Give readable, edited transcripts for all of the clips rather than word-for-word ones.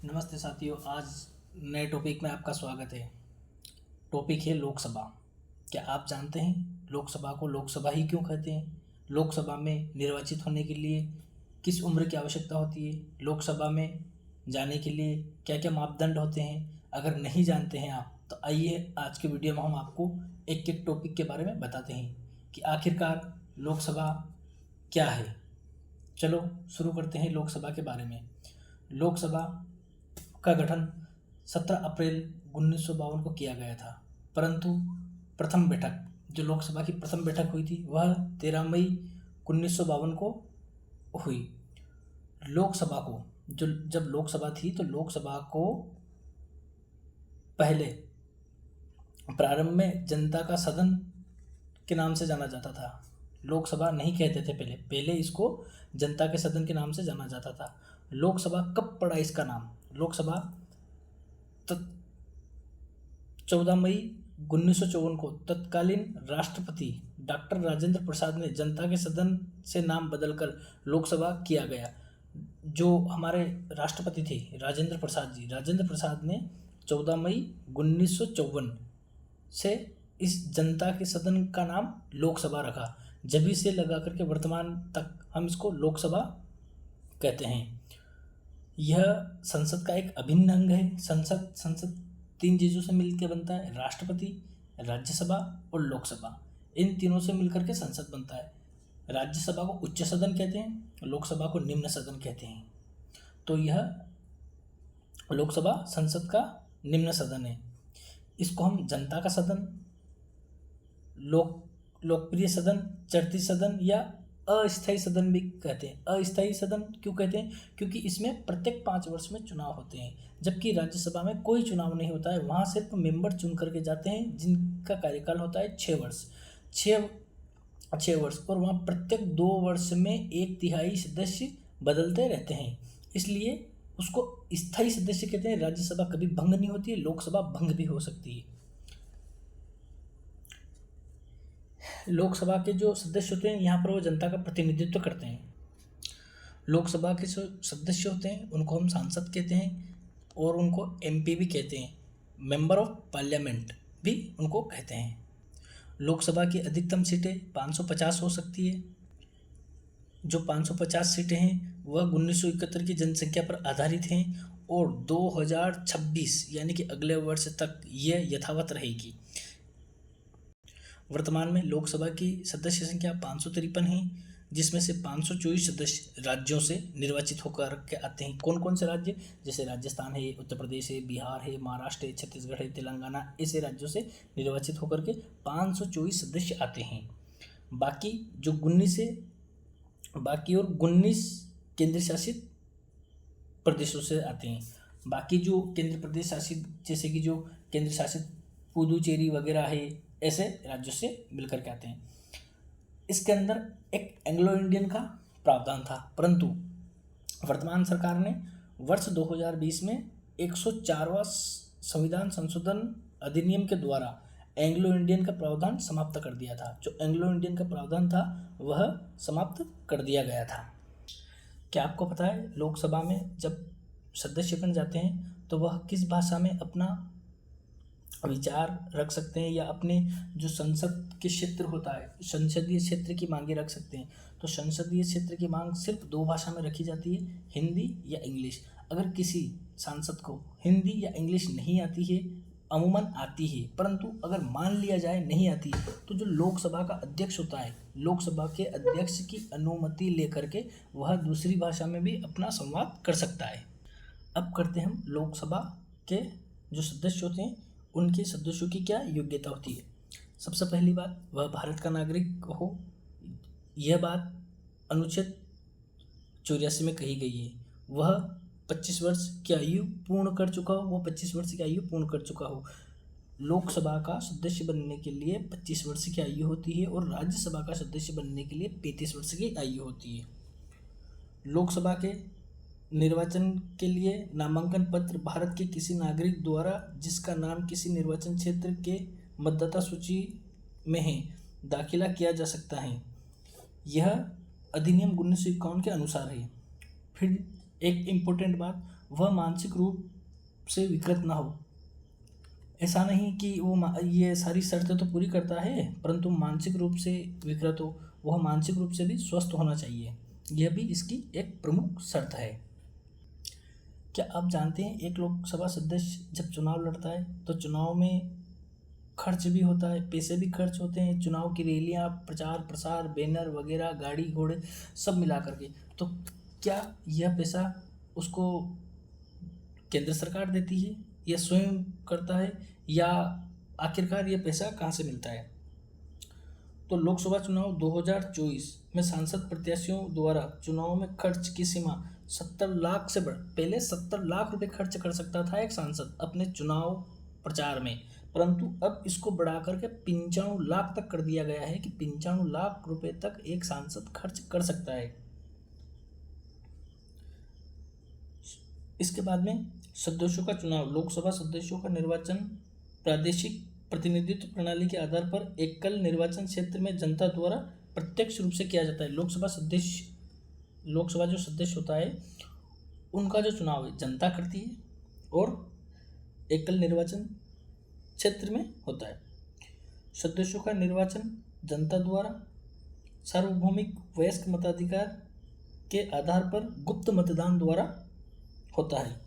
नमस्ते साथियों, आज नए टॉपिक में आपका स्वागत है। टॉपिक है लोकसभा। क्या आप जानते हैं लोकसभा को लोकसभा ही क्यों कहते हैं? लोकसभा में निर्वाचित होने के लिए किस उम्र की आवश्यकता होती है? लोकसभा में जाने के लिए क्या क्या मापदंड होते हैं? अगर नहीं जानते हैं आप तो आइए आज के वीडियो में हम आपको एक एक टॉपिक के बारे में बताते हैं कि आखिरकार लोकसभा क्या है। चलो शुरू करते हैं लोकसभा के बारे में। लोकसभा का गठन 17 अप्रैल 1952 को किया गया था, परंतु प्रथम बैठक जो लोकसभा की प्रथम बैठक हुई थी वह 13 मई 1952 को हुई। लोकसभा को जब लोकसभा थी तो लोकसभा को पहले प्रारंभ में जनता का सदन के नाम से जाना जाता था। लोकसभा नहीं कहते थे पहले इसको जनता के सदन के नाम से जाना जाता था। लोकसभा कब पड़ा इसका नाम? लोकसभा 14 मई 1954 को तत्कालीन राष्ट्रपति डॉक्टर राजेंद्र प्रसाद ने जनता के सदन से नाम बदलकर लोकसभा किया गया। जो हमारे राष्ट्रपति थे राजेंद्र प्रसाद ने 14 मई 1954 से इस जनता के सदन का नाम लोकसभा रखा। जब से लगा करके वर्तमान तक हम इसको लोकसभा कहते हैं। यह संसद का एक अभिन्न अंग है। संसद तीन चीज़ों से मिलकर बनता है: राष्ट्रपति, राज्यसभा और लोकसभा। इन तीनों से मिलकर के संसद बनता है। राज्यसभा को उच्च सदन कहते हैं, लोकसभा को निम्न सदन कहते हैं। तो यह लोकसभा संसद का निम्न सदन है। इसको हम जनता का सदन, लोकप्रिय सदन, चर्चित सदन या अस्थायी सदन भी कहते हैं। अस्थायी सदन क्यों कहते हैं? क्योंकि इसमें प्रत्येक 5 वर्ष में चुनाव होते हैं, जबकि राज्यसभा में कोई चुनाव नहीं होता है। वहाँ सिर्फ मेंबर चुन करके जाते हैं जिनका कार्यकाल होता है 6 वर्ष, 6 वर्ष, और वहाँ प्रत्येक 2 वर्ष में 1/3 सदस्य बदलते रहते हैं। इसलिए उसको स्थायी सदस्य कहते हैं। राज्यसभा कभी भंग नहीं होती है, लोकसभा भंग भी हो सकती है। लोकसभा के जो सदस्य होते हैं यहाँ पर वो जनता का प्रतिनिधित्व करते हैं। लोकसभा के जो सदस्य होते हैं उनको हम सांसद कहते हैं और उनको एमपी भी कहते हैं, मेंबर ऑफ पार्लियामेंट भी उनको कहते हैं। लोकसभा की अधिकतम सीटें 550 हो सकती है। जो 550 सीटें हैं वह 1971 की जनसंख्या पर आधारित हैं और 2026 यानी कि अगले वर्ष तक यह यथावत रहेगी। वर्तमान में लोकसभा की सदस्य संख्या 553 है, जिसमें से 524 सदस्य राज्यों से निर्वाचित होकर के आते हैं। कौन कौन से राज्य? जैसे राजस्थान है, उत्तर प्रदेश है, बिहार है, महाराष्ट्र है, छत्तीसगढ़ है, तेलंगाना, ऐसे राज्यों से निर्वाचित होकर के 524 सदस्य आते हैं। बाकी जो 19 केंद्र शासित प्रदेशों से आते हैं। बाकी जो केंद्र प्रदेश शासित, जैसे कि जो केंद्र शासित पुदुचेरी वगैरह है, ऐसे राज्यों से मिलकर के आते हैं। इसके अंदर एक एंग्लो इंडियन का प्रावधान था, परंतु वर्तमान सरकार ने वर्ष 2020 में 104वां संविधान संशोधन अधिनियम के द्वारा एंग्लो इंडियन का प्रावधान समाप्त कर दिया था। जो एंग्लो इंडियन का प्रावधान था वह समाप्त कर दिया गया था। क्या आपको पता है लोकसभा में जब सदस्य बन जाते हैं तो वह किस भाषा में अपना विचार रख सकते हैं या अपने जो संसद के क्षेत्र होता है, संसदीय क्षेत्र की मांगे रख सकते हैं? तो संसदीय क्षेत्र की मांग सिर्फ 2 भाषा में रखी जाती है, हिंदी या इंग्लिश। अगर किसी सांसद को हिंदी या इंग्लिश नहीं आती है, अमूमन आती है, परंतु अगर मान लिया जाए नहीं आती, तो जो लोकसभा का अध्यक्ष होता है, लोकसभा के अध्यक्ष की अनुमति लेकर के वह दूसरी भाषा में भी अपना संवाद कर सकता है। अब करते हैं हम लोकसभा के जो सदस्य होते हैं उनके सदस्यों की क्या योग्यता होती है। सबसे पहली बात, वह भारत का नागरिक हो। यह बात अनुच्छेद 84 में कही गई है। वह 25 वर्ष की आयु पूर्ण कर चुका हो। लोकसभा का सदस्य बनने के लिए 25 वर्ष की आयु होती है और राज्यसभा का सदस्य बनने के लिए 35 वर्ष की आयु होती है। लोकसभा के निर्वाचन के लिए नामांकन पत्र भारत के किसी नागरिक द्वारा जिसका नाम किसी निर्वाचन क्षेत्र के मतदाता सूची में है दाखिला किया जा सकता है। यह अधिनियम 1951 के अनुसार है। फिर एक इम्पोर्टेंट बात, वह मानसिक रूप से विकृत ना हो। ऐसा नहीं कि वो ये सारी शर्तें तो पूरी करता है परंतु मानसिक रूप से विकृत हो, वह मानसिक रूप से भी स्वस्थ होना चाहिए, यह भी इसकी एक प्रमुख शर्त है। क्या आप जानते हैं एक लोकसभा सदस्य जब चुनाव लड़ता है तो चुनाव में खर्च भी होता है, पैसे भी खर्च होते हैं, चुनाव की रैलियाँ, प्रचार प्रसार, बैनर वगैरह, गाड़ी घोड़े सब मिला करके। तो क्या यह पैसा उसको केंद्र सरकार देती है या स्वयं करता है, या आखिरकार यह पैसा कहाँ से मिलता है? तो लोकसभा चुनाव 2024 में सांसद प्रत्याशियों द्वारा चुनाव में खर्च की सीमा 70 लाख से बढ़, पहले 70 लाख रुपए खर्च कर सकता था एक सांसद अपने चुनाव प्रचार में, परंतु अब इसको बढ़ा करके 95 लाख तक कर दिया गया है कि 95 लाख रुपए तक एक सांसद खर्च कर सकता है। इसके बाद में सदस्यों का चुनाव, लोकसभा सदस्यों का निर्वाचन प्रादेशिक प्रतिनिधित्व प्रणाली के आधार पर एकल निर्वाचन क्षेत्र में जनता द्वारा प्रत्यक्ष रूप से किया जाता है। लोकसभा जो सदस्य होता है उनका जो चुनाव है जनता करती है और एकल निर्वाचन क्षेत्र में होता है। सदस्यों का निर्वाचन जनता द्वारा सार्वभौमिक वयस्क मताधिकार के आधार पर गुप्त मतदान द्वारा होता है।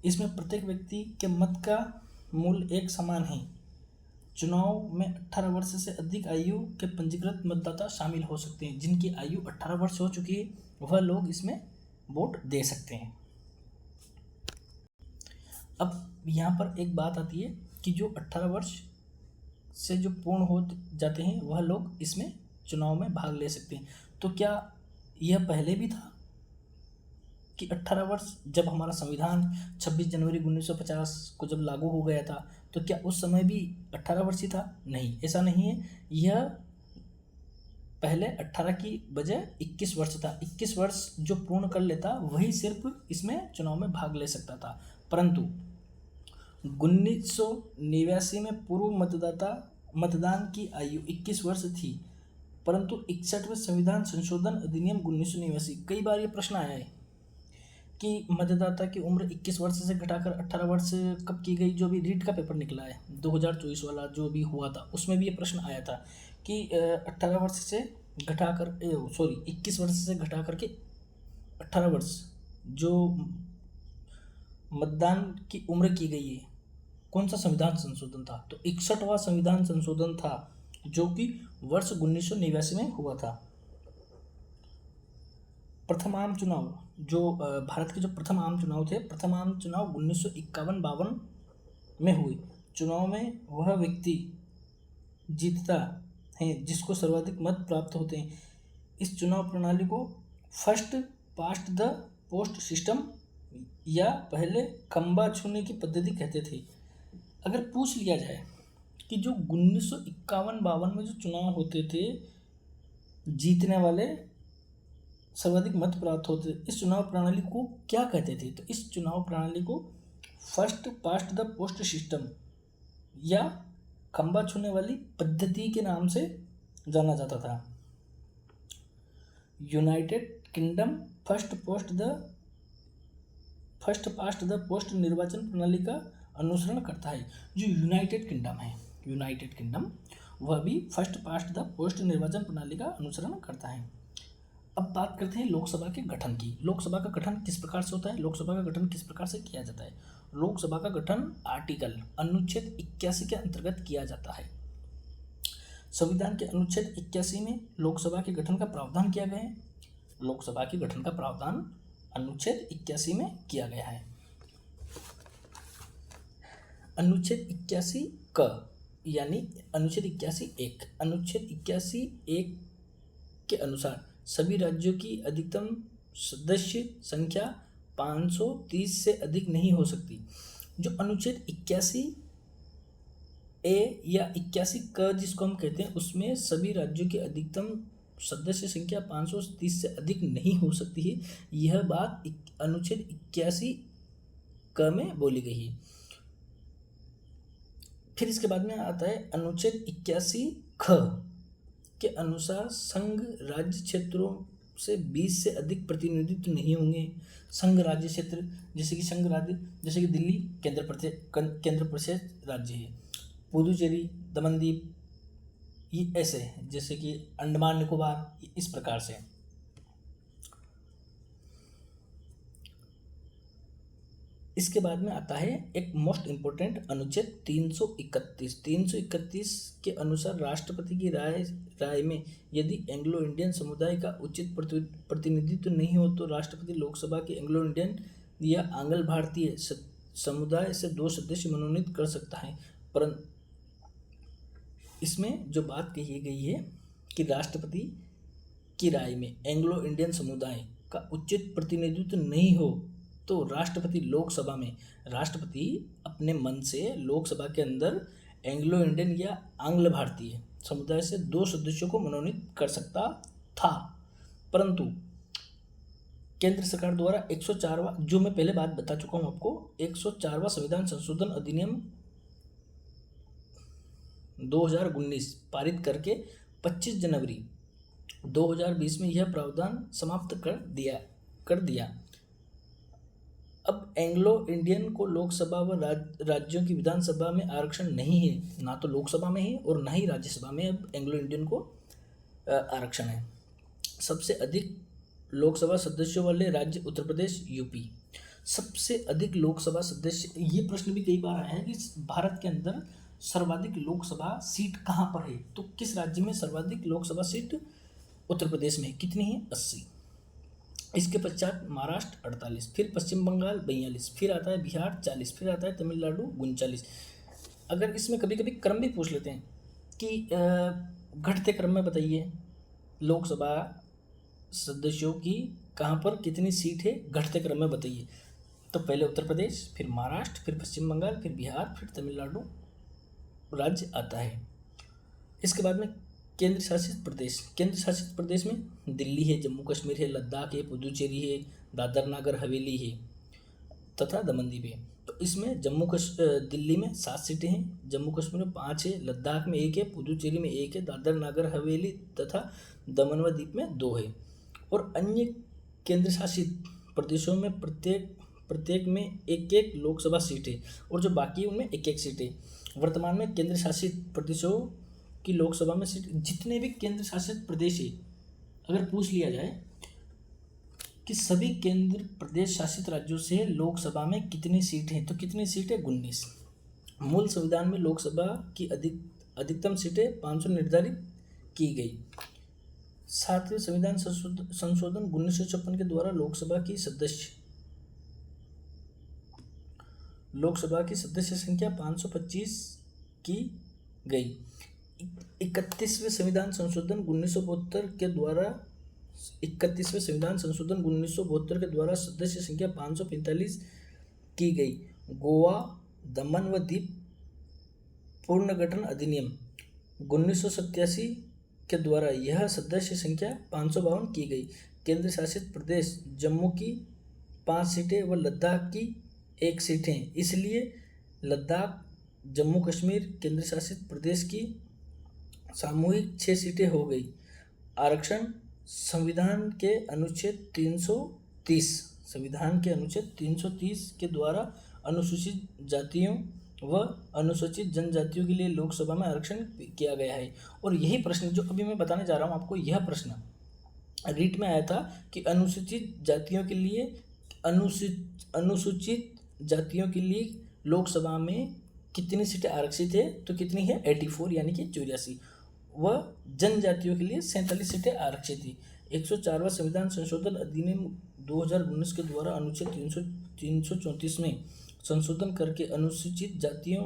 इसमें प्रत्येक व्यक्ति के मत का मूल्य एक समान है। चुनाव में 18 वर्ष से अधिक आयु के पंजीकृत मतदाता शामिल हो सकते हैं। जिनकी आयु 18 वर्ष हो चुकी है वह लोग इसमें वोट दे सकते हैं। अब यहाँ पर एक बात आती है कि जो 18 वर्ष से जो पूर्ण हो जाते हैं वह लोग इसमें चुनाव में भाग ले सकते हैं। तो क्या यह पहले भी था कि 18 वर्ष, जब हमारा संविधान 26 जनवरी 1950 को जब लागू हो गया था तो क्या उस समय भी 18 वर्ष ही था? नहीं, ऐसा नहीं है। यह पहले 18 की बजाय 21 वर्ष था। 21 वर्ष जो पूर्ण कर लेता वही सिर्फ इसमें चुनाव में भाग ले सकता था। परंतु 1989 में पूर्व मतदान की आयु 21 वर्ष थी, परंतु 61वें संविधान संशोधन अधिनियम 1989, कई बार ये प्रश्न आया है कि मतदाता की उम्र 21 वर्ष से घटाकर 18 वर्ष कब की गई। जो भी रीट का पेपर निकला है 2024 वाला जो भी हुआ था उसमें भी ये प्रश्न आया था कि 18 वर्ष से घटाकर 21 वर्ष से घटा करके 18 वर्ष जो मतदान की उम्र की गई है, कौन सा संविधान संशोधन था? तो 61वां संविधान संशोधन था जो कि वर्ष 1989 में हुआ था। प्रथम आम चुनाव, जो भारत के जो प्रथम आम चुनाव थे, प्रथम आम चुनाव 1951-52 में हुए। चुनाव में वह व्यक्ति जीतता है जिसको सर्वाधिक मत प्राप्त होते हैं। इस चुनाव प्रणाली को first past the post system या पहले खंबा छूने की पद्धति कहते थे। अगर पूछ लिया जाए कि जो 1951-52 में जो चुनाव होते थे, जीतने वाले सर्वाधिक मत प्राप्त होते, इस चुनाव प्रणाली को क्या कहते थे? तो इस चुनाव प्रणाली को first past the post system या खंबा छूने वाली पद्धति के नाम से जाना जाता था। United kingdom first past the post निर्वाचन प्रणाली का अनुसरण करता है। जो यूनाइटेड किंगडम वह भी फर्स्ट पास्ट द पोस्ट निर्वाचन प्रणाली का अनुसरण करता है। अब बात करते हैं लोकसभा के गठन की। लोकसभा का गठन किस प्रकार से होता है? लोकसभा का गठन किस प्रकार से किया जाता है? लोकसभा का गठन अनुच्छेद 81 के अंतर्गत किया जाता है। संविधान के अनुच्छेद 81 में लोकसभा के गठन का प्रावधान किया गया है। लोकसभा के गठन का प्रावधान अनुच्छेद 81 में किया गया है। अनुच्छेद 81 क यानी अनुच्छेद 81(1), अनुच्छेद 81(1) के अनुसार सभी राज्यों की अधिकतम सदस्य संख्या 530 से अधिक नहीं हो सकती। जो अनुच्छेद 81(a) या 81 क जिसको हम कहते हैं, उसमें सभी राज्यों की अधिकतम सदस्य संख्या 530 से अधिक नहीं हो सकती है। यह बात अनुच्छेद 81 क में बोली गई है। फिर इसके बाद में आता है अनुच्छेद 81 ख के अनुसार संघ राज्य क्षेत्रों से 20 से अधिक प्रतिनिधित्व नहीं होंगे। संघ राज्य क्षेत्र जैसे कि दिल्ली केंद्र प्रदेश राज्य है। पुदुचेरी, दमनदीप ये ऐसे हैं, जैसे कि अंडमान निकोबार, इस प्रकार से। इसके बाद में आता है एक मोस्ट इम्पोर्टेंट अनुच्छेद 331। 331 के अनुसार राष्ट्रपति की राय में यदि एंग्लो इंडियन समुदाय का उचित प्रतिनिधित्व नहीं हो तो राष्ट्रपति लोकसभा के एंग्लो इंडियन या आंग्ल भारतीय समुदाय से 2 सदस्य मनोनीत कर सकता है। परंतु इसमें जो बात कही गई है कि राष्ट्रपति की राय में एंग्लो इंडियन समुदाय का उचित प्रतिनिधित्व नहीं हो तो राष्ट्रपति अपने मन से लोकसभा के अंदर एंग्लो इंडियन या आंग्ल भारतीय समुदाय से 2 सदस्यों को मनोनीत कर सकता था। परंतु केंद्र सरकार द्वारा 104वां, जो मैं पहले बात बता चुका हूँ आपको, 104वां संविधान संशोधन अधिनियम 2019 पारित करके 25 जनवरी 2020 में यह प्रावधान समाप्त कर दिया। अब एंग्लो इंडियन को लोकसभा व राज्यों की विधानसभा में आरक्षण नहीं है, ना तो लोकसभा में है और ना ही राज्यसभा में अब एंग्लो इंडियन को आरक्षण है। सबसे अधिक लोकसभा सदस्यों वाले राज्य उत्तर प्रदेश, यूपी। सबसे अधिक लोकसभा सदस्य, ये प्रश्न भी कई बार आया है कि भारत के अंदर सर्वाधिक लोकसभा सीट कहाँ पर है, तो किस राज्य में सर्वाधिक लोकसभा सीट उत्तर प्रदेश में कितनी है? 80। इसके पश्चात महाराष्ट्र 48, फिर पश्चिम बंगाल 42, फिर आता है बिहार 40, फिर आता है तमिलनाडु 39। अगर इसमें कभी कभी क्रम भी पूछ लेते हैं कि घटते क्रम में बताइए लोकसभा सदस्यों की कहाँ पर कितनी सीट है, घटते क्रम में बताइए, तो पहले उत्तर प्रदेश, फिर महाराष्ट्र, फिर पश्चिम बंगाल, फिर बिहार, फिर तमिलनाडु राज्य आता है। इसके बाद में केंद्र शासित प्रदेश में दिल्ली है, जम्मू कश्मीर है, लद्दाख है, पुदुचेरी है, दादर नागर हवेली है तथा दमनदीप है। तो इसमें दिल्ली में 7 सीटें हैं, जम्मू कश्मीर में 5 है, लद्दाख में 1 है, पुदुचेरी में 1 है, दादर नागर हवेली तथा दमन व दीप में 2 है। और अन्य केंद्र शासित प्रदेशों में प्रत्येक में 1-1 लोकसभा सीट है और जो बाकी उनमें 1-1 सीट है। वर्तमान में केंद्र शासित प्रदेशों की लोकसभा में सीट, जितने भी केंद्र शासित प्रदेश है, अगर पूछ लिया जाए कि सभी केंद्र प्रदेश शासित राज्यों से लोकसभा में कितनी सीट हैं, तो कितनी सीट है? 19। मूल संविधान में लोकसभा की अधिकतम सीटें 500 निर्धारित की गई। 7वें संविधान संशोधन 1956 के द्वारा लोकसभा की सदस्य संख्या 525 की गई। 31वें संविधान संशोधन 1972 के द्वारा सदस्य संख्या 545 की गई। गोवा, दमन व दीप पुनर्गठन अधिनियम 1987 के द्वारा यह सदस्य संख्या 552 की गई। केंद्र शासित प्रदेश जम्मू की 5 सीटें व लद्दाख की 1 सीट हैं, इसलिए लद्दाख जम्मू कश्मीर केंद्र शासित प्रदेश की सामूहिक 6 सीटें हो गई। आरक्षण संविधान के अनुच्छेद 330 के द्वारा अनुसूचित जातियों व अनुसूचित जनजातियों के लिए लोकसभा में आरक्षण किया गया है। और यही प्रश्न जो अभी मैं बताने जा रहा हूँ आपको, यह प्रश्न रीट में आया था कि अनुसूचित जातियों के लिए लोकसभा में कितनी सीटें आरक्षित है, तो कितनी है? 84 यानी कि 84। वह जनजातियों के लिए 47 सीटें आरक्षित थी। 104वां संविधान संशोधन अधिनियम 2019 के द्वारा अनुच्छेद 334 में संशोधन करके अनुसूचित जातियों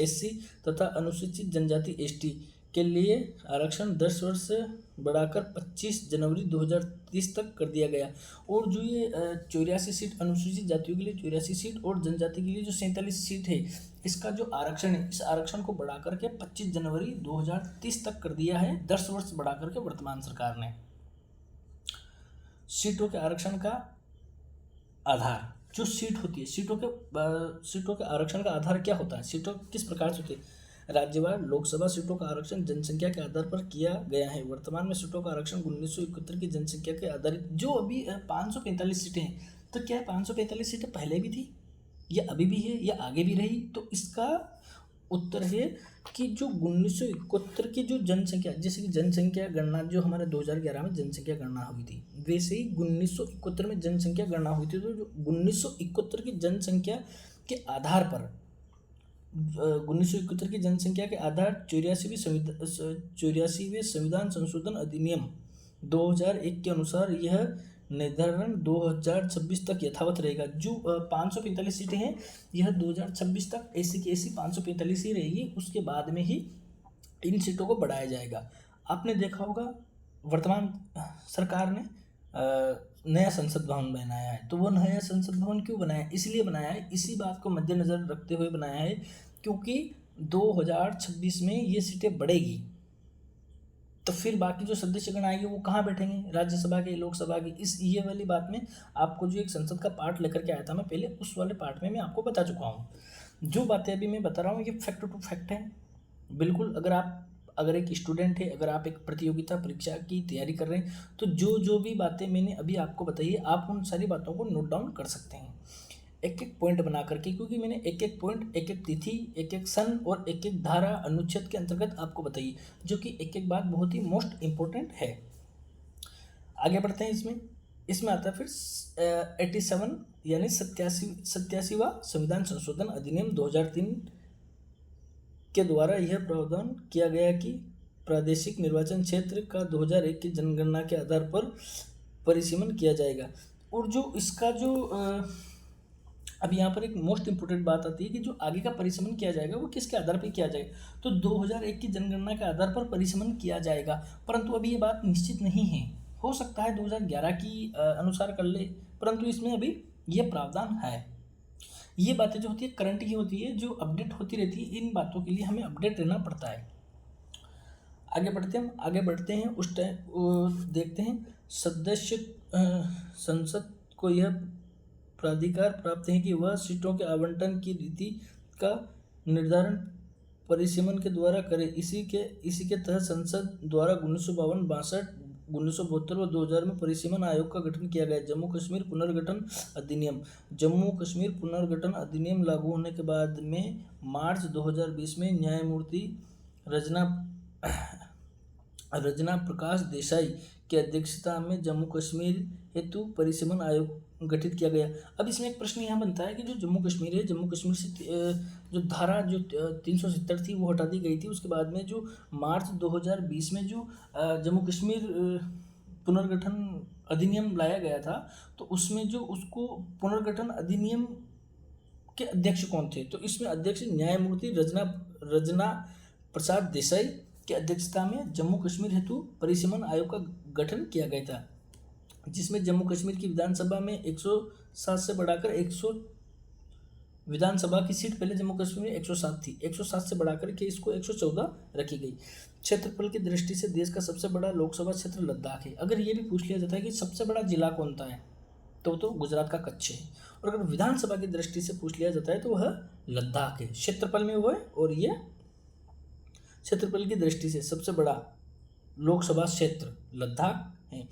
SC तथा अनुसूचित जनजाति ST के लिए आरक्षण 10 वर्ष से बढ़ाकर 25 जनवरी 2030 तक कर दिया गया। और जो ये 84 सीट अनुसूचित जातियों के लिए 84 सीट और जनजाति के लिए जो 47 सीट है, इसका जो आरक्षण है, इस आरक्षण को बढ़ा करके 25 जनवरी 2030 तक कर दिया है, 10 वर्ष बढ़ा करके वर्तमान सरकार ने। सीटों के आरक्षण का आधार, जो सीट होती है, सीटों के आरक्षण का आधार क्या होता है, सीटों किस प्रकार से होती है? राज्यवार लोकसभा सीटों का आरक्षण जनसंख्या के आधार पर किया गया है। वर्तमान में सीटों का आरक्षण 1971 की जनसंख्या के आधारित जो अभी 545 सीटें हैं, तो क्या 545 सीटें पहले भी थी या अभी भी है या आगे भी रही? तो इसका उत्तर है कि जो 1971 की जो जनसंख्या, जैसे कि जनसंख्या गणना जो हमारे 2011 में जनसंख्या गणना हुई थी, वैसे ही 1971 में जनसंख्या गणना हुई थी। तो जो 1971 की जनसंख्या के आधार पर 1971 की जनसंख्या के आधार 84वें संविधान संशोधन अधिनियम 2001 के अनुसार यह निर्धारण 2026 तक यथावत रहेगा। जो 545 सीटें हैं, यह 2026 तक ऐसी की ऐसी 545 ही रहेगी। उसके बाद में ही इन सीटों को बढ़ाया जाएगा। आपने देखा होगा वर्तमान सरकार ने नया संसद भवन बनाया है। तो वो नया संसद भवन क्यों बनाया? इसलिए बनाया है, इसी बात को मद्देनज़र रखते हुए बनाया है क्योंकि 2026 में ये सीटें बढ़ेगी। तो फिर बाकी जो सदस्यगण आएंगे वो कहाँ बैठेंगे? राज्यसभा के, लोकसभा की। ये वाली बात में आपको जो एक संसद का पार्ट लेकर के आया था मैं पहले, उस वाले पार्ट में मैं आपको बता चुका हूँ। जो बातें अभी मैं बता रहा हूँ ये फैक्ट टू फैक्ट है। बिल्कुल अगर एक स्टूडेंट है, अगर आप एक प्रतियोगिता परीक्षा की तैयारी कर रहे हैं, तो जो भी बातें मैंने अभी आपको बताई है, आप उन सारी बातों को नोट डाउन कर सकते हैं एक एक पॉइंट बना करके, क्योंकि मैंने एक एक पॉइंट, एक एक तिथि, एक एक सन और एक एक धारा अनुच्छेद के अंतर्गत आपको बताई, जो कि एक एक बात बहुत ही मोस्ट इम्पोर्टेंट है। आगे बढ़ते हैं। इसमें आता है फिर 87 यानी 87वां संविधान संशोधन अधिनियम 2003 के द्वारा यह प्रावधान किया गया कि प्रादेशिक निर्वाचन क्षेत्र का 2001 की जनगणना के आधार पर परिसीमन किया जाएगा। और जो इसका जो अब यहाँ पर एक मोस्ट इम्पोर्टेंट बात आती है कि जो आगे का परिसीमन किया जाएगा वो किसके आधार पर किया जाएगा? तो 2001 की जनगणना के आधार पर परिसीमन किया जाएगा, परंतु अभी ये बात निश्चित नहीं है। हो सकता है 2011 की अनुसार कर ले, परंतु इसमें अभी ये प्रावधान है। ये बातें जो होती है करंट ही होती है, जो अपडेट होती रहती है। इन बातों के लिए हमें अपडेट रहना पड़ता है। आगे बढ़ते हैं। उस टाइम देखते हैं सदस्य संसद को यह प्राधिकार प्राप्त है कि वह सीटों के आवंटन की रीति का निर्धारण परिसीमन के द्वारा करे। इसी के तहत संसद द्वारा 1952, 62, 1972 व 2000 में परिसीमन आयोग का गठन किया गया। जम्मू कश्मीर पुनर्गठन अधिनियम लागू होने के बाद में मार्च 2020 में न्यायमूर्ति रजना प्रकाश देसाई की अध्यक्षता में जम्मू कश्मीर हेतु परिसीमन आयोग गठित किया गया। अब इसमें एक प्रश्न यहाँ बनता है कि जो जम्मू कश्मीर है, जम्मू कश्मीर से जो धारा जो 370 थी वो हटा दी गई थी। उसके बाद में जो मार्च 2020 में जो जम्मू कश्मीर पुनर्गठन अधिनियम लाया गया था, तो उसमें जो उसको पुनर्गठन अधिनियम के अध्यक्ष कौन थे? तो इसमें अध्यक्ष न्यायमूर्ति रजना प्रसाद देसाई की अध्यक्षता में जम्मू कश्मीर हेतु परिसीमन आयोग का गठन किया गया था, जिसमें जम्मू कश्मीर की विधानसभा में 107 से बढ़ाकर 100 विधानसभा की सीट पहले जम्मू कश्मीर में 107 थी, 107 से बढ़ाकर के इसको 114 रखी गई। क्षेत्रफल की दृष्टि से देश का सबसे बड़ा लोकसभा क्षेत्र लद्दाख है। अगर ये भी पूछ लिया जाता है कि सबसे बड़ा जिला कौन सा है, तो गुजरात का कच्छ है। और अगर विधानसभा की दृष्टि से पूछ लिया जाता है तो वह लद्दाख है। क्षेत्रफल में वो है, और ये क्षेत्रफल की दृष्टि से सबसे बड़ा लोकसभा क्षेत्र लद्दाख है।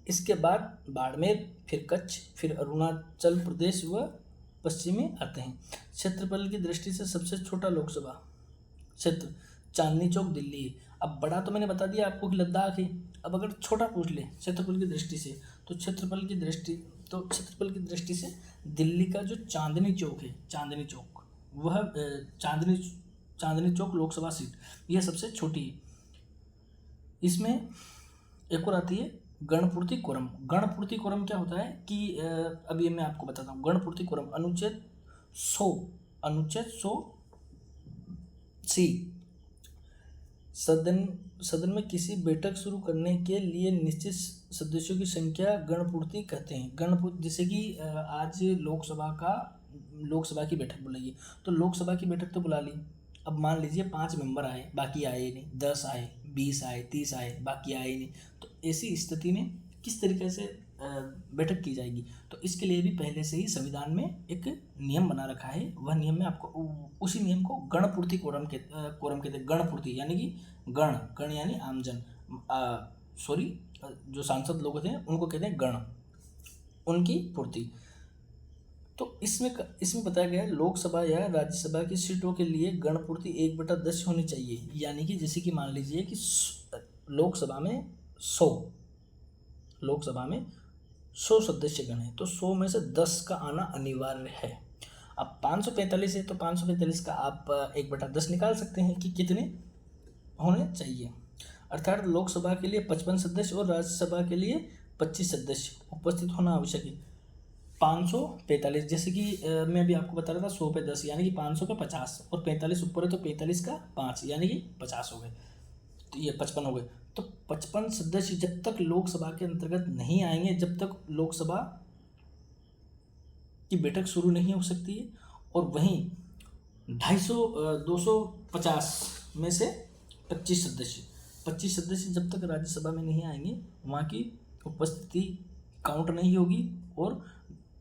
इसके बाद बाड़मेर, फिर कच्छ, फिर अरुणाचल प्रदेश व पश्चिम में आते हैं। क्षेत्रफल की दृष्टि से सबसे छोटा लोकसभा क्षेत्र चांदनी चौक दिल्ली है। अब बड़ा तो मैंने बता दिया आपको कि लद्दाख है। अब अगर छोटा पूछ ले क्षेत्रफल की दृष्टि से, तो क्षेत्रफल की दृष्टि से दिल्ली का जो चांदनी चौक है, चांदनी चौक, वह चांदनी चौक लोकसभा सीट, यह सबसे छोटी है। इसमें एक और आती है गणपूर्ति कोरम। गणपूर्ति कोरम क्या होता है कि अभी मैं आपको बताता हूँ। गणपूर्ति कोरम अनुच्छेद 100 सी सदन में किसी बैठक शुरू करने के लिए निश्चित सदस्यों की संख्या गणपूर्ति कहते हैं। गणपूर्ति, जैसे कि आज लोकसभा की बैठक बुलाई, तो लोकसभा की बैठक तो बुला ली। अब मान लीजिए 5 मेंबर आए, बाकी आए नहीं, 10 आए, 20 आए, 30 आए, बाकी आए नहीं। तो ऐसी स्थिति में किस तरीके से बैठक की जाएगी। तो इसके लिए भी पहले से ही संविधान में एक नियम बना रखा है। वह नियम में आपको उसी नियम को गणपूर्ति कोरम कहते हैं। गणपूर्ति यानी कि गण यानी आमजन, सॉरी, जो सांसद लोग होते हैं उनको कहते हैं गण, उनकी पूर्ति। तो इसमें बताया गया है लोकसभा या राज्यसभा की सीटों के लिए गणपूर्ति 1/10 होनी चाहिए। यानी कि जैसे कि मान लीजिए कि लोकसभा में 100 सदस्य गण हैं, तो 100 में से 10 का आना अनिवार्य है। अब 545 है तो 545 का आप 1/10 निकाल सकते हैं कि कितने होने चाहिए। अर्थात लोकसभा के लिए 55 सदस्य और राज्यसभा के लिए 25 सदस्य उपस्थित होना आवश्यक है। 545 जैसे कि मैं भी आपको बता रहा था 100 पे 10 यानी कि 500 पे 50 और 45 ऊपर है तो 45 का 5 यानी कि 50 हो गए, तो ये 55 हो गए। तो 55 सदस्य जब तक लोकसभा के अंतर्गत नहीं आएंगे, जब तक लोकसभा की बैठक शुरू नहीं हो सकती है। और वहीं 250 में से 25 सदस्य जब तक राज्यसभा में नहीं आएंगे, वहाँ की उपस्थिति काउंट नहीं होगी और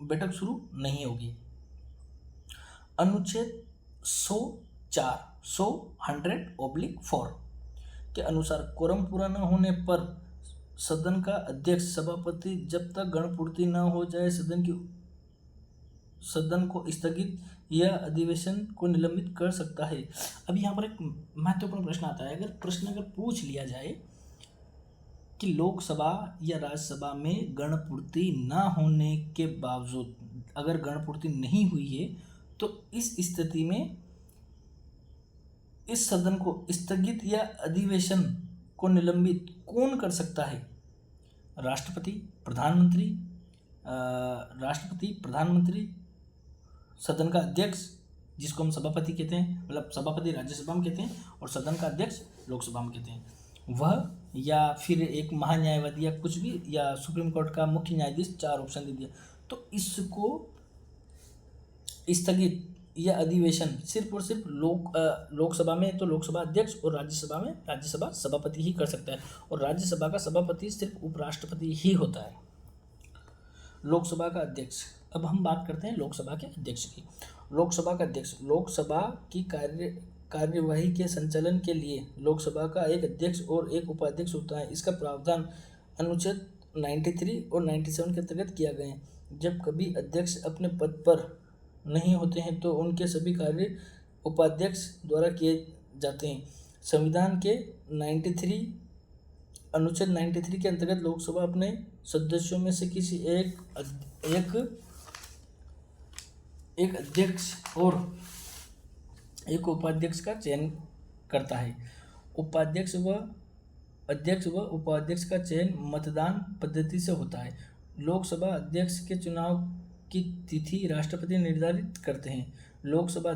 बैठक शुरू नहीं होगी। अनुच्छेद 100/4 के अनुसार कोरम पूरा न होने पर सदन का अध्यक्ष सभापति जब तक गणपूर्ति न हो जाए सदन को स्थगित या अधिवेशन को निलंबित कर सकता है। अब यहाँ पर एक महत्वपूर्ण प्रश्न आता है। अगर पूछ लिया जाए कि लोकसभा या राज्यसभा में गणपूर्ति ना होने के बावजूद अगर गणपूर्ति नहीं हुई है, तो इस स्थिति में इस सदन को स्थगित या अधिवेशन को निलंबित कौन कर सकता है? राष्ट्रपति, प्रधानमंत्री, सदन का अध्यक्ष जिसको हम सभापति कहते हैं, मतलब सभापति राज्यसभा में कहते हैं, और सदन का अध्यक्ष लोकसभा में कहते हैं, वह, या फिर एक महान्यायवादी या कुछ भी, या सुप्रीम कोर्ट का मुख्य न्यायाधीश। 4 ऑप्शन दे दिया। तो इसको स्थगित या अधिवेशन सिर्फ और सिर्फ लोकसभा में तो लोकसभा अध्यक्ष और राज्यसभा में राज्यसभा सभापति ही कर सकता है, और राज्यसभा का सभापति सिर्फ उपराष्ट्रपति ही होता है। लोकसभा का अध्यक्ष, अब हम बात करते हैं लोकसभा के अध्यक्ष की। लोकसभा का अध्यक्ष लोकसभा की कार्यवाही के संचालन के लिए लोकसभा का एक अध्यक्ष और एक उपाध्यक्ष होता है। इसका प्रावधान अनुच्छेद 93 और 97 के अंतर्गत किया गया है। जब कभी अध्यक्ष अपने पद पर नहीं होते हैं तो उनके सभी कार्य उपाध्यक्ष द्वारा किए जाते हैं। संविधान के अनुच्छेद 93 के अंतर्गत लोकसभा अपने सदस्यों में से किसी एक अध्यक्ष और एक उपाध्यक्ष का चयन करता है। अध्यक्ष व उपाध्यक्ष का चयन मतदान पद्धति से होता है। लोकसभा अध्यक्ष के चुनाव की तिथि राष्ट्रपति निर्धारित करते हैं। लोकसभा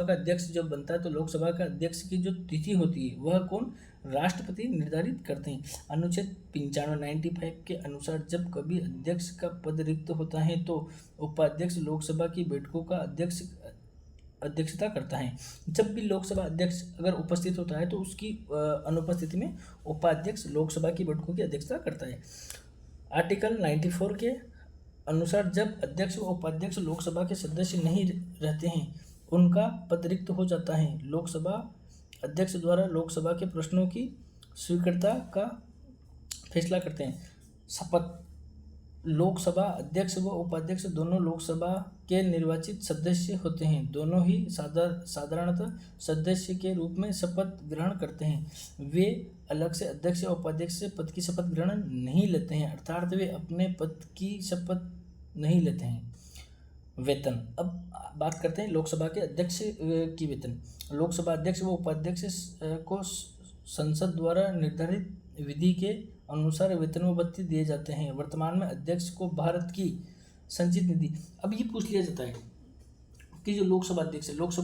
का अध्यक्ष जब बनता है तो लोकसभा का अध्यक्ष की जो तिथि होती है वह कौन? राष्ट्रपति निर्धारित करते हैं। अनुच्छेद 95 के अनुसार जब कभी अध्यक्ष का पद रिक्त होता है तो उपाध्यक्ष लोकसभा की बैठकों का अध्यक्षता करता है। जब भी लोकसभा अध्यक्ष अगर उपस्थित होता है तो उसकी अनुपस्थिति में उपाध्यक्ष लोकसभा की बैठकों की अध्यक्षता करता है। आर्टिकल 94 के अनुसार जब अध्यक्ष व उपाध्यक्ष लोकसभा के सदस्य नहीं रहते हैं, उनका पद रिक्त हो जाता है। लोकसभा अध्यक्ष द्वारा लोकसभा के प्रश्नों की स्वीकृतता का फैसला करते हैं। शपथ लोकसभा अध्यक्ष व उपाध्यक्ष दोनों लोकसभा के निर्वाचित सदस्य होते हैं। दोनों ही साधारणतः सदस्य के रूप में शपथ ग्रहण करते हैं। वे अलग से अध्यक्ष या उपाध्यक्ष से पद की शपथ ग्रहण नहीं लेते हैं, अर्थात वे अपने पद की शपथ नहीं लेते हैं। वेतन, अब बात करते हैं लोकसभा के अध्यक्ष की वेतन। लोकसभा अध्यक्ष व उपाध्यक्ष को संसद द्वारा निर्धारित विधि के अनुसार वेतन व भत्ते दिए जाते हैं। वर्तमान में अध्यक्ष को भारत की संचित निधि, अब ये पूछ लिया जाता है कि जो लोकसभा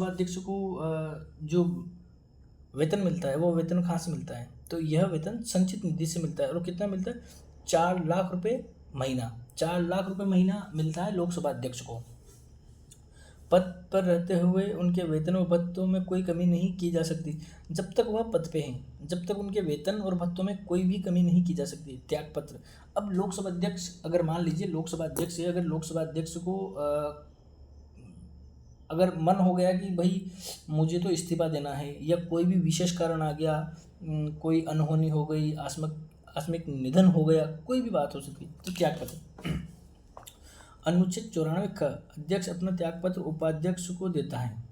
अध्यक्ष को जो वेतन मिलता है वो वेतन कहाँ से मिलता है? तो यह वेतन संचित निधि से मिलता है। और कितना मिलता है? 4 लाख रुपये महीना। 4 लाख रुपये महीना मिलता है लोकसभा अध्यक्ष को। पद पर रहते हुए उनके वेतन और भत्तों में कोई कमी नहीं की जा सकती जब तक वह पद पे हैं, जब तक उनके वेतन और भत्तों में कोई भी कमी नहीं की जा सकती। त्यागपत्र, अब लोकसभा अध्यक्ष अगर मान लीजिए लोकसभा अध्यक्ष है, अगर लोकसभा अध्यक्ष को अगर मन हो गया कि भाई मुझे तो इस्तीफा देना है, या कोई भी विशेष कारण आ गया, कोई अनहोनी हो गई, आकस्मिक निधन हो गया, कोई भी बात हो सकती है, तो त्यागपत्र। अनुच्छेद 94 क, अध्यक्ष अपना त्यागपत्र उपाध्यक्ष को देता है।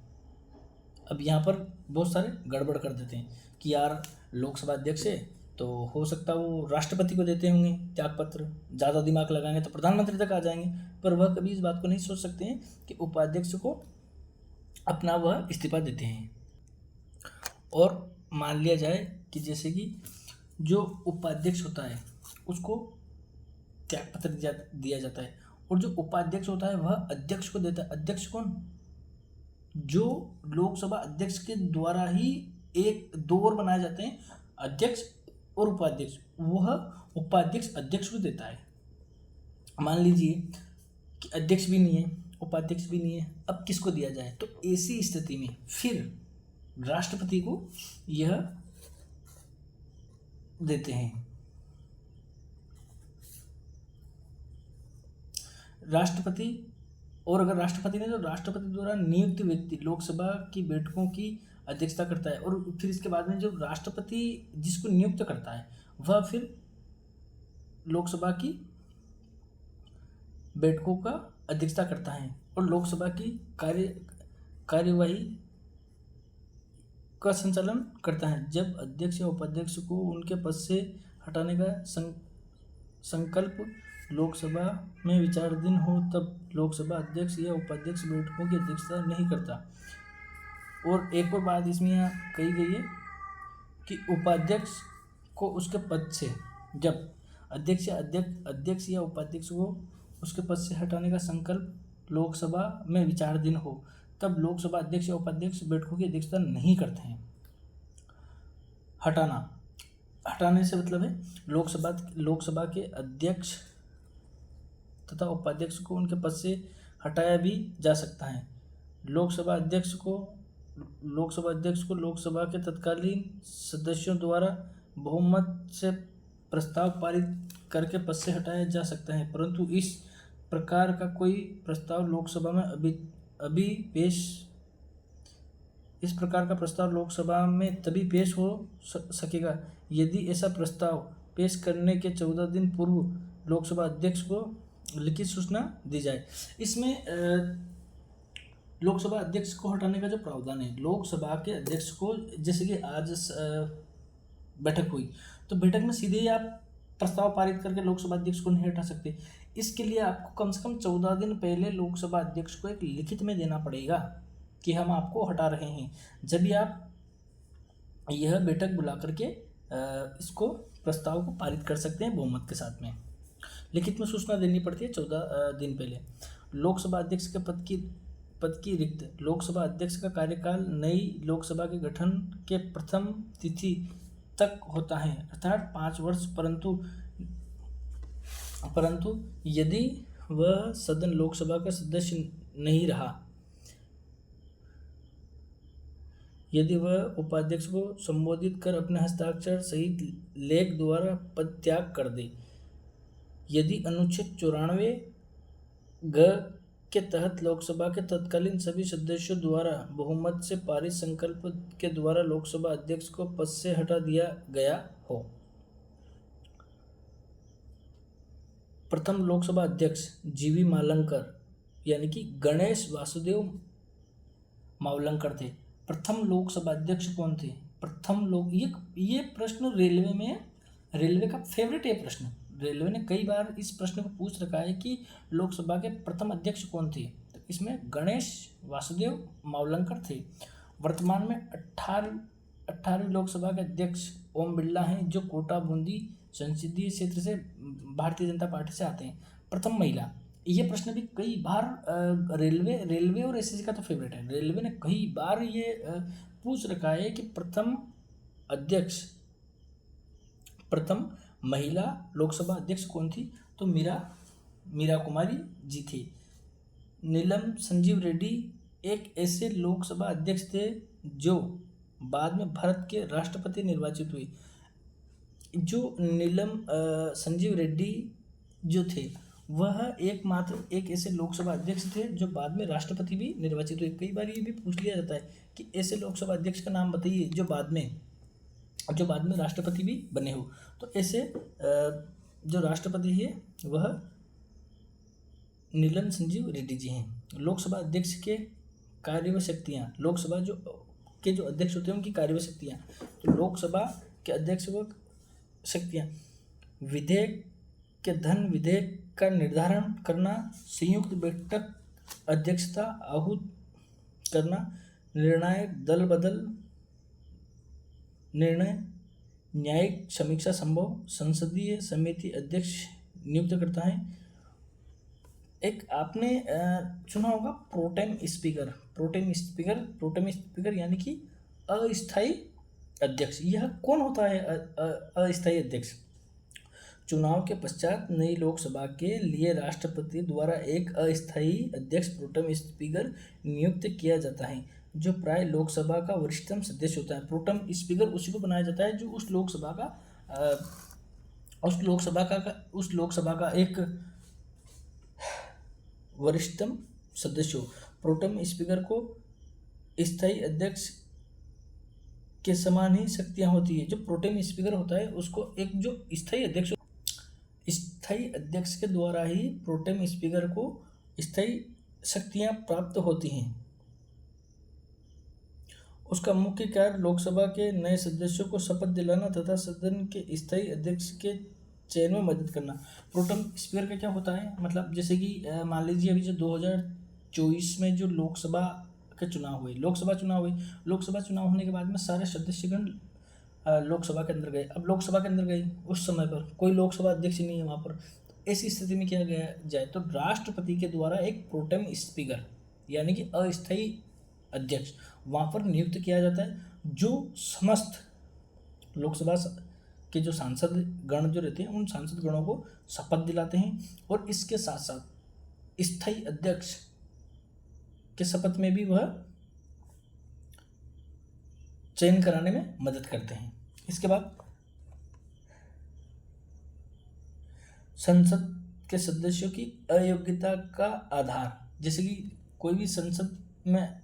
अब यहाँ पर बहुत सारे गड़बड़ कर देते हैं कि यार लोकसभा अध्यक्ष है तो हो सकता है वो राष्ट्रपति को देते होंगे त्यागपत्र, ज़्यादा दिमाग लगाएंगे तो प्रधानमंत्री तक आ जाएंगे, पर वह कभी इस बात को नहीं सोच सकते हैं कि उपाध्यक्ष को अपना वह इस्तीफा देते हैं। और मान लिया जाए कि जैसे कि जो उपाध्यक्ष होता है उसको त्यागपत्र दिया जाता है, और जो उपाध्यक्ष होता है वह अध्यक्ष को देता है। अध्यक्ष कौन? जो लोकसभा अध्यक्ष के द्वारा ही एक दो और बनाए जाते हैं, अध्यक्ष और उपाध्यक्ष, वह उपाध्यक्ष अध्यक्ष को देता है। मान लीजिए कि अध्यक्ष भी नहीं है, उपाध्यक्ष भी नहीं है, अब किसको दिया जाए? तो ऐसी स्थिति में फिर राष्ट्रपति को यह देते हैं। राष्ट्रपति, और अगर राष्ट्रपति ने तो राष्ट्रपति द्वारा नियुक्त व्यक्ति लोकसभा की बैठकों की अध्यक्षता करता है, और फिर इसके बाद में जो राष्ट्रपति जिसको नियुक्त करता है वह फिर लोकसभा की बैठकों का अध्यक्षता करता है और लोकसभा की कार्यवाही का संचालन करता है। जब अध्यक्ष या उपाध्यक्ष को उनके पद से हटाने का संकल्प लोकसभा में विचाराधीन हो तब लोकसभा अध्यक्ष या उपाध्यक्ष बैठकों की अध्यक्षता नहीं करता। और एक और बात इसमें यहाँ कही गई है कि उपाध्यक्ष को उसके पद से, जब अध्यक्ष या उपाध्यक्ष को उसके पद से हटाने का संकल्प लोकसभा में विचाराधीन हो तब लोकसभा अध्यक्ष या उपाध्यक्ष बैठकों की अध्यक्षता नहीं करते हैं। हटाने से मतलब है लोकसभा के अध्यक्ष तथा उपाध्यक्ष को उनके पद से हटाया भी जा सकता है। लोकसभा अध्यक्ष को लोकसभा के तत्कालीन सदस्यों द्वारा बहुमत से प्रस्ताव पारित करके पद से हटाया जा सकता है, परंतु इस प्रकार का कोई प्रस्ताव लोकसभा में तभी पेश हो सकेगा यदि ऐसा प्रस्ताव पेश करने के 14 दिन पूर्व लोकसभा अध्यक्ष को लिखित सूचना दी जाए। इसमें लोकसभा अध्यक्ष को हटाने का जो प्रावधान है, लोकसभा के अध्यक्ष को, जैसे कि आज बैठक हुई तो बैठक में सीधे ही आप प्रस्ताव पारित करके लोकसभा अध्यक्ष को नहीं हटा सकते। इसके लिए आपको कम से कम 14 दिन पहले लोकसभा अध्यक्ष को एक लिखित में देना पड़ेगा कि हम आपको हटा रहे हैं। जब भी आप यह बैठक बुला करके इसको प्रस्ताव को पारित कर सकते हैं बहुमत के साथ में। लिखित में सूचना देनी पड़ती है 14 दिन पहले। लोकसभा अध्यक्ष के पद की रिक्त लोकसभा अध्यक्ष का कार्यकाल नई लोकसभा के गठन के प्रथम तिथि तक होता है, अर्थात 5 वर्ष, परंतु यदि वह सदन लोकसभा का सदस्य नहीं रहा, यदि वह उपाध्यक्ष को संबोधित कर अपने हस्ताक्षर सहित लेख द्वारा पद त्याग कर दे, यदि अनुच्छेद 94 ग के तहत लोकसभा के तत्कालीन सभी सदस्यों द्वारा बहुमत से पारित संकल्प के द्वारा लोकसभा अध्यक्ष को पद से हटा दिया गया हो। प्रथम लोकसभा अध्यक्ष जीवी मावलंकर यानी कि गणेश वासुदेव मावलंकर थे। प्रथम लोकसभा अध्यक्ष कौन थे? ये प्रश्न रेलवे का फेवरेट है प्रश्न। रेलवे ने कई बार इस प्रश्न को पूछ रखा है कि लोकसभा के प्रथम अध्यक्ष कौन थे, तो इसमें गणेश वासुदेव मावलंकर थे। वर्तमान में 18वीं लोकसभा के अध्यक्ष ओम बिरला हैं, जो कोटा बूंदी संसदीय क्षेत्र से भारतीय जनता पार्टी से आते हैं। प्रथम महिला, ये प्रश्न भी कई बार रेलवे और एसएससी का तो फेवरेट है। रेलवे ने कई बार ये पूछ रखा है कि प्रथम महिला लोकसभा अध्यक्ष कौन थी, तो मीरा कुमारी जी थी। नीलम संजीव रेड्डी एक ऐसे लोकसभा अध्यक्ष थे जो बाद में भारत के राष्ट्रपति निर्वाचित हुए। जो नीलम संजीव रेड्डी जो थे वह एकमात्र एक ऐसे लोकसभा अध्यक्ष थे जो बाद में राष्ट्रपति भी निर्वाचित हुए। कई बार ये भी पूछ लिया जाता है कि ऐसे लोकसभा अध्यक्ष का नाम बताइए जो बाद में राष्ट्रपति भी बने हो। तो ऐसे जो राष्ट्रपति है वह नीलम संजीव रेड्डी जी हैं। लोकसभा अध्यक्ष के कार्य व शक्तियाँ, लोकसभा जो अध्यक्ष होते हैं उनकी कार्य व शक्तियाँ। तो लोकसभा के अध्यक्ष व शक्तियाँ, विधेयक के धन विधेयक का निर्धारण करना, संयुक्त बैठक अध्यक्षता आहूत करना, निर्णायक दल बदल निर्णय, न्यायिक समीक्षा संभव, संसदीय समिति अध्यक्ष नियुक्त करता है। एक आपने सुना होगा प्रोटेम स्पीकर यानी कि अस्थायी अध्यक्ष। यह कौन होता है अस्थायी अध्यक्ष? चुनाव के पश्चात नई लोकसभा के लिए राष्ट्रपति द्वारा एक अस्थायी अध्यक्ष प्रोटेम स्पीकर नियुक्त किया जाता है जो प्राय लोकसभा का वरिष्ठतम सदस्य होता है। प्रोटेम स्पीकर उसी को बनाया जाता है जो उस लोकसभा का एक वरिष्ठतम सदस्य हो। प्रोटेम स्पीकर को स्थायी अध्यक्ष के समान ही शक्तियां होती है। जो प्रोटेम स्पीकर होता है उसको एक जो स्थायी अध्यक्ष के द्वारा ही प्रोटेम स्पीकर को स्थायी शक्तियां प्राप्त होती हैं। उसका मुख्य कार्य लोकसभा के नए सदस्यों को शपथ दिलाना तथा सदन के स्थायी अध्यक्ष के चयन में मदद करना। प्रोटेम स्पीकर का क्या होता है, मतलब जैसे कि मान लीजिए अभी जो 2024 में जो लोकसभा चुनाव हुए, लोकसभा चुनाव होने के बाद में सारे सदस्यगण लोकसभा के अंदर गए। अब लोकसभा के अंदर गए, उस समय पर कोई लोकसभा अध्यक्ष नहीं है वहाँ पर। तो ऐसी स्थिति में क्या किया जाए, तो राष्ट्रपति के द्वारा एक प्रोटेम स्पीकर यानी कि अस्थायी अध्यक्ष वहाँ पर नियुक्त किया जाता है जो समस्त लोकसभा के जो सांसद गण जो रहते हैं उन सांसद गणों को शपथ दिलाते हैं और इसके साथ साथ स्थायी अध्यक्ष के शपथ में भी वह चयन कराने में मदद करते हैं। इसके बाद संसद के सदस्यों की अयोग्यता का आधार, जैसे कि कोई भी संसद में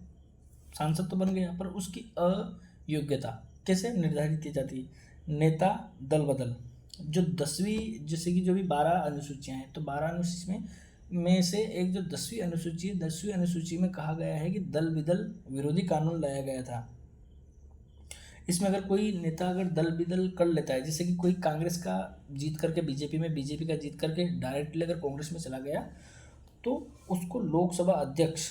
सांसद तो बन गया पर उसकी अयोग्यता कैसे निर्धारित की जाती है। नेता दल बदल, जो 10वीं जैसे कि जो भी 12 अनुसूचियाँ हैं तो 12 अनुसूची में से एक जो 10वीं अनुसूची है, 10वीं अनुसूची में कहा गया है कि दल बदल विरोधी कानून लाया गया था। इसमें अगर कोई नेता अगर दल बदल कर लेता है, जैसे कि कोई कांग्रेस का जीत करके बीजेपी का जीत करके डायरेक्टली अगर कांग्रेस में चला गया तो उसको लोकसभा अध्यक्ष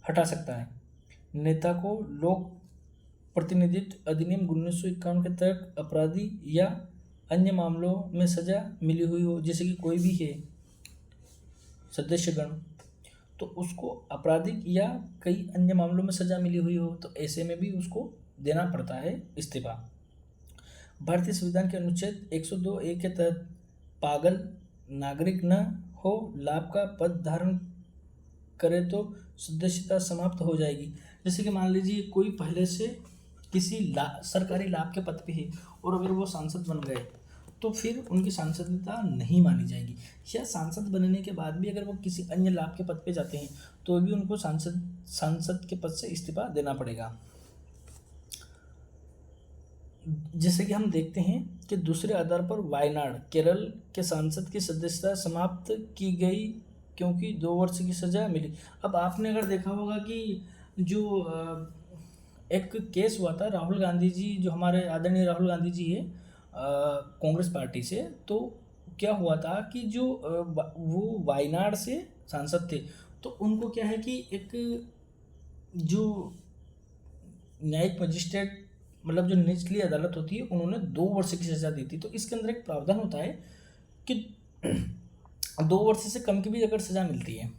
हटा सकता है। नेता को लोक प्रतिनिधित्व अधिनियम 1951 के तहत अपराधी या अन्य मामलों में सजा मिली हुई हो, जैसे कि कोई भी है सदस्यगण तो उसको आपराधिक या कई अन्य मामलों में सजा मिली हुई हो तो ऐसे में भी उसको देना पड़ता है इस्तीफा। भारतीय संविधान के अनुच्छेद 102(a) के तहत पागल नागरिक न हो लाभ का पद धारण करे तो सदस्यता समाप्त हो जाएगी। जैसे कि मान लीजिए कोई पहले से किसी सरकारी लाभ के पद पे है और अगर वो सांसद बन गए तो फिर उनकी सांसदता नहीं मानी जाएगी, या सांसद बनने के बाद भी अगर वो किसी अन्य लाभ के पद पे जाते हैं तो भी उनको सांसद के पद से इस्तीफा देना पड़ेगा। जैसे कि हम देखते हैं कि दूसरे आधार पर वायनाड केरल के सांसद की सदस्यता समाप्त की गई क्योंकि 2 वर्ष की सजा मिली। अब आपने अगर देखा होगा कि जो एक केस हुआ था राहुल गांधी जी, जो हमारे आदरणीय राहुल गांधी जी है कांग्रेस पार्टी से, तो क्या हुआ था कि जो वो वायनाड से सांसद थे तो उनको क्या है कि एक जो न्यायिक मजिस्ट्रेट मतलब जो निचली अदालत होती है उन्होंने 2 वर्ष की सज़ा दी थी। तो इसके अंदर एक प्रावधान होता है कि 2 वर्ष से कम की भी अगर सज़ा मिलती है,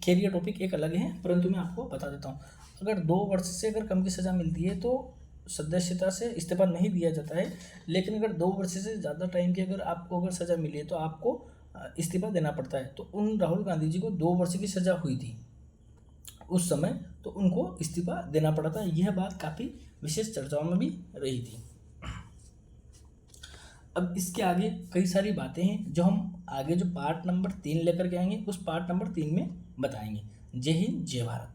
खैर ये टॉपिक एक अलग है परंतु मैं आपको बता देता हूँ, अगर 2 वर्ष से अगर कम की सज़ा मिलती है तो सदस्यता से इस्तीफा नहीं दिया जाता है। लेकिन अगर 2 वर्ष से ज़्यादा टाइम की अगर आपको अगर सज़ा मिली है तो आपको इस्तीफा देना पड़ता है। तो उन राहुल गांधी जी को 2 वर्ष की सज़ा हुई थी उस समय, तो उनको इस्तीफा देना पड़ा था। यह बात काफ़ी विशेष चर्चाओं में भी रही थी। अब इसके आगे कई सारी बातें हैं जो हम आगे जो पार्ट नंबर 3 लेकर के आएंगे उस पार्ट नंबर 3 में बताएंगे। जय हिंद, जय भारत।